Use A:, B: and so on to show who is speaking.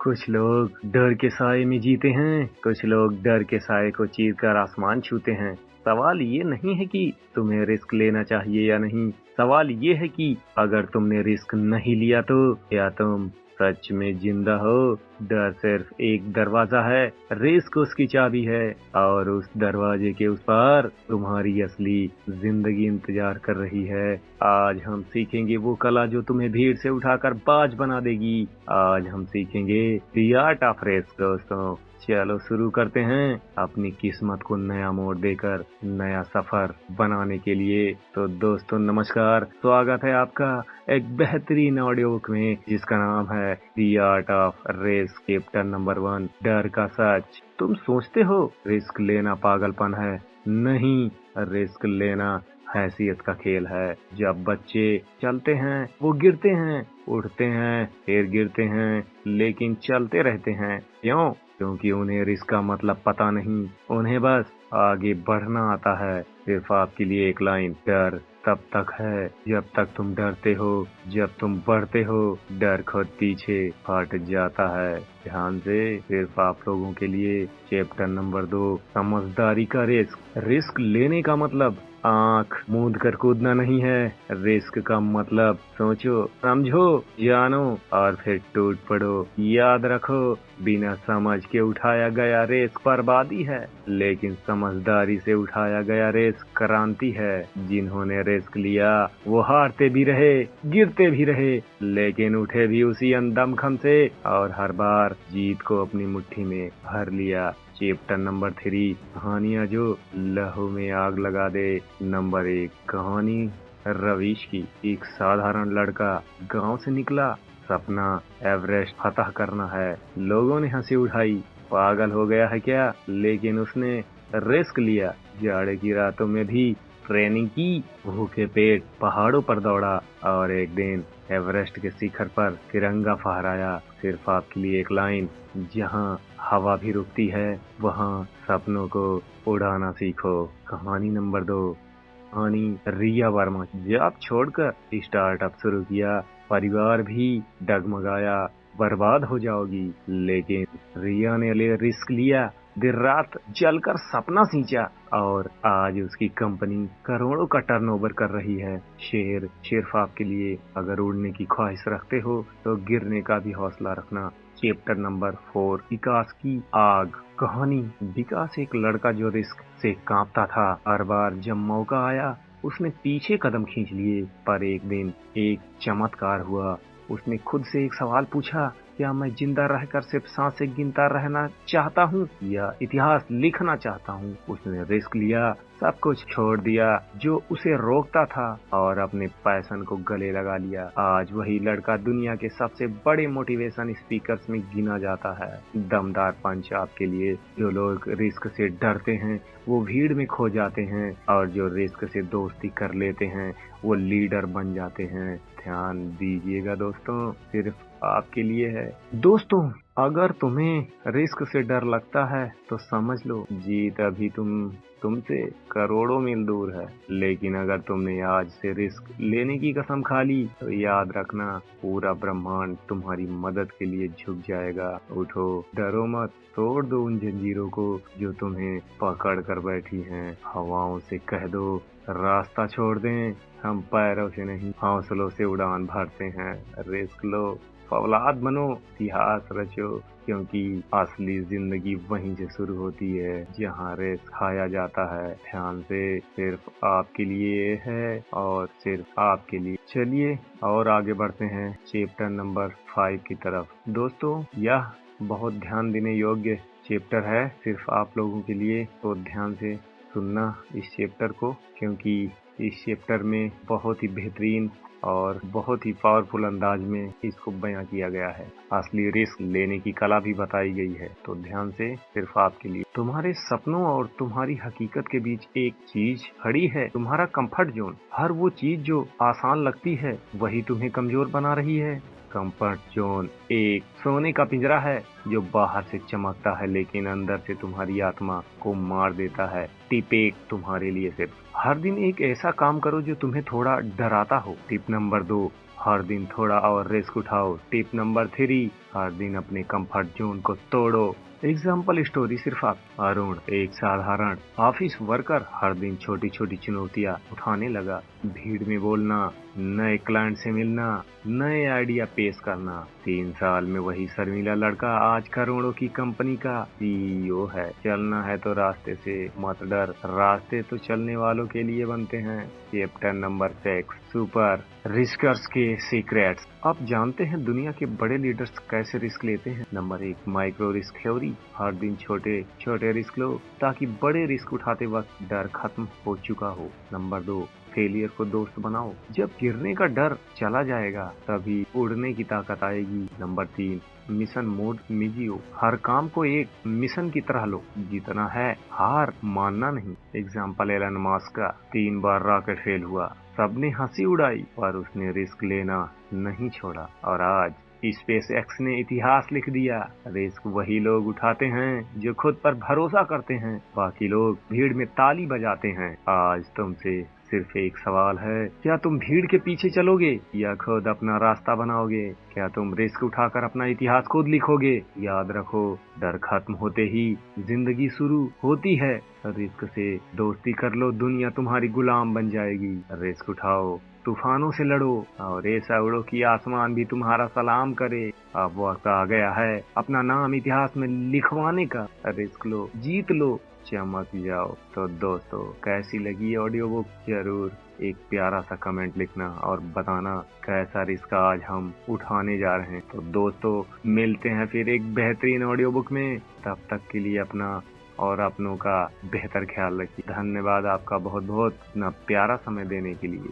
A: कुछ लोग डर के साए में जीते हैं, कुछ लोग डर के साए को चीरकर आसमान छूते हैं। सवाल ये नहीं है कि तुम्हें रिस्क लेना चाहिए या नहीं, सवाल ये है कि अगर तुमने रिस्क नहीं लिया तो क्या तुम सच में जिंदा हो। डर सिर्फ एक दरवाजा है, रिस्क उसकी चाबी है और उस दरवाजे के उस पार तुम्हारी असली जिंदगी इंतजार कर रही है। आज हम सीखेंगे वो कला जो तुम्हें भीड़ से उठाकर बाज बना देगी। आज हम सीखेंगे द आर्ट ऑफ रिस्क। दोस्तों चलो शुरू करते हैं अपनी किस्मत को नया मोड़ देकर नया सफर बनाने के लिए। तो दोस्तों नमस्कार, स्वागत है आपका एक बेहतरीन ऑडियो बुक में जिसका नाम है the art of risk chapter number 1, डर का सच। तुम सोचते हो रिस्क लेना पागलपन है? नहीं, रिस्क लेना हैसियत का खेल है। जब बच्चे चलते हैं वो गिरते हैं, उठते हैं फिर गिरते हैं, लेकिन चलते रहते हैं। क्यों? क्योंकि उन्हें रिस्क का मतलब पता नहीं, उन्हें बस आगे बढ़ना आता है। सिर्फ आपके लिए एक लाइन, डर तब तक है जब तक तुम डरते हो, जब तुम बढ़ते हो डर खुद पीछे हट जाता है। ध्यान से, सिर्फ आप लोगों के लिए चैप्टर नंबर 2, समझदारी का रिस्क। रिस्क लेने का मतलब आंख मूंद कर कूदना नहीं है। रिस्क का मतलब सोचो, समझो, जानो और फिर टूट पड़ो। याद रखो, बिना समझ के उठाया गया रिस्क बर्बादी है, लेकिन समझदारी से उठाया गया रिस्क क्रांति है। जिन्होंने रिस्क लिया वो हारते भी रहे, गिरते भी रहे, लेकिन उठे भी उसी दमखम से और हर बार जीत को अपनी मुट्ठी में भर लिया। चैप्टर नंबर 3, कहानियां जो लहू में आग लगा दे। नंबर 1 कहानी रवीश की। एक साधारण लड़का गांव से निकला, सपना एवरेस्ट फतह करना है। लोगों ने हंसी उठाई, पागल हो गया है क्या? लेकिन उसने रिस्क लिया। जाड़े की रातों में भी ट्रेनिंग की, भूखे पेट पहाड़ों पर दौड़ा और एक दिन एवरेस्ट के शिखर पर तिरंगा फहराया। सिर्फ आपके लिए एक लाइन, जहां हवा भी रुकती है वहां सपनों को उड़ाना सीखो। कहानी नंबर 2, कहानी रिया वर्मा। जॉब छोड़कर स्टार्टअप शुरू किया, परिवार भी डगमगाया, बर्बाद हो जाओगी, लेकिन रिया ने रिस्क लिया, दिन रात जलकर सपना सींचा और आज उसकी कंपनी करोड़ों का टर्नओवर कर रही है। शेर सिर्फ आपके लिए, अगर उड़ने की ख्वाहिश रखते हो तो गिरने का भी हौसला रखना। चैप्टर नंबर 4, विकास की आग। कहानी, विकास एक लड़का जो रिस्क से कांपता था। हर बार जब मौका आया उसने पीछे कदम खींच लिए, पर एक दिन एक चमत्कार हुआ। उसने खुद से एक सवाल पूछा, क्या मैं जिंदा रहकर सिर्फ सांसें गिनता रहना चाहता हूँ या इतिहास लिखना चाहता हूँ? उसने रिस्क लिया, सब कुछ छोड़ दिया जो उसे रोकता था और अपने पैशन को गले लगा लिया। आज वही लड़का दुनिया के सबसे बड़े मोटिवेशन स्पीकर्स में गिना जाता है। दमदार पंच आपके लिए। जो लोग रिस्क से डरते हैं वो भीड़ में खो जाते हैं और जो रिस्क से दोस्ती कर लेते हैं वो लीडर बन जाते हैं। ध्यान दीजिएगा दोस्तों, सिर्फ आपके लिए है। दोस्तों अगर तुम्हें रिस्क से डर लगता है तो समझ लो जीत अभी तुमसे करोड़ों मील दूर है। लेकिन अगर तुमने आज से रिस्क लेने की कसम खा ली तो याद रखना, पूरा ब्रह्मांड तुम्हारी मदद के लिए झुक जाएगा। उठो, डरो मत, तोड़ दो उन जंजीरों को जो तुम्हें पकड़ कर बैठी हैं। हवाओं से कह दो रास्ता छोड़ दें, हम पैरों से नहीं हौसलों से उड़ान भरते हैं। रिस्क लो, फौलाद बनो, इतिहास रचो, क्योंकि असली जिंदगी वहीं से शुरू होती है जहाँ रेस खाया जाता है। ध्यान से, सिर्फ आपके लिए है और सिर्फ आपके लिए। चलिए और आगे बढ़ते हैं चैप्टर नंबर 5 की तरफ। दोस्तों यह बहुत ध्यान देने योग्य चैप्टर है, सिर्फ आप लोगों के लिए, तो ध्यान से सुनना इस चैप्टर को, क्योंकि इस चैप्टर में बहुत ही बेहतरीन और बहुत ही पावरफुल अंदाज में इसको बयां किया गया है। असली रिस्क लेने की कला भी बताई गई है, तो ध्यान से, सिर्फ आपके लिए। तुम्हारे सपनों और तुम्हारी हकीकत के बीच एक चीज खड़ी है, तुम्हारा कंफर्ट जोन। हर वो चीज जो आसान लगती है वही तुम्हें कमजोर बना रही है। कंफर्ट जोन एक सोने का पिंजरा है जो बाहर से चमकता है लेकिन अंदर से तुम्हारी आत्मा को मार देता है। टिप 1 तुम्हारे लिए सिर्फ, हर दिन एक ऐसा काम करो जो तुम्हें थोड़ा डराता हो। टिप नंबर 2, हर दिन थोड़ा और रिस्क उठाओ। टिप नंबर 3, हर दिन अपने कंफर्ट जोन को तोड़ो। एग्जाम्पल स्टोरी सिर्फ आप। अरुण एक साधारण ऑफिस वर्कर हर दिन छोटी छोटी चुनौतियां उठाने लगा। भीड़ में बोलना, नए क्लाइंट से मिलना, नए आइडिया पेश करना। 3 साल में वही शर्मीला लड़का आज करोड़ों की कंपनी का सीईओ है। चलना है तो रास्ते से मत डर, रास्ते तो चलने वालों के लिए बनते हैं। चैप्टर नंबर 6, सुपर रिस्कर्स के सीक्रेट्स। आप जानते हैं दुनिया के बड़े लीडर्स कैसे रिस्क लेते हैं? Number 1, micro risk theory. हर दिन छोटे छोटे रिस्क लो ताकि बड़े रिस्क उठाते वक्त डर खत्म हो चुका हो। नंबर 2, फेलियर को दोस्त बनाओ। जब गिरने का डर चला जाएगा तभी उड़ने की ताकत आएगी। नंबर 3, मिशन मोड में जियो। हर काम को एक मिशन की तरह लो। जीतना है, हार मानना नहीं। एग्जाम्पल एलन मस्क का। 3 बार रॉकेट फेल हुआ, सबने हंसी उड़ाई, पर उसने रिस्क लेना नहीं छोड़ा और आज स्पेस एक्स ने इतिहास लिख दिया। रिस्क वही लोग उठाते हैं जो खुद पर भरोसा करते हैं, बाकी लोग भीड़ में ताली बजाते हैं। आज तुमसे सिर्फ एक सवाल है, क्या तुम भीड़ के पीछे चलोगे या खुद अपना रास्ता बनाओगे? क्या तुम रिस्क उठाकर अपना इतिहास खुद लिखोगे? याद रखो, डर खत्म होते ही जिंदगी शुरू होती है। रिस्क से दोस्ती कर लो, दुनिया तुम्हारी गुलाम बन जाएगी। रिस्क उठाओ, तूफानों से लड़ो और ऐसा उड़ो कि आसमान भी तुम्हारा सलाम करे। अब वक्त आ गया है अपना नाम इतिहास में लिखवाने का। रिस्क लो, जीत लो, चमक जाओ। तो दोस्तों, कैसी लगी ऑडियो बुक? जरूर एक प्यारा सा कमेंट लिखना और बताना कैसा रिस्क आज हम उठाने जा रहे हैं। तो दोस्तों, मिलते हैं फिर एक बेहतरीन ऑडियो बुक में। तब तक के लिए अपना और अपनों का बेहतर ख्याल रखिए। धन्यवाद आपका बहुत बहुत, इतना प्यारा समय देने के लिए।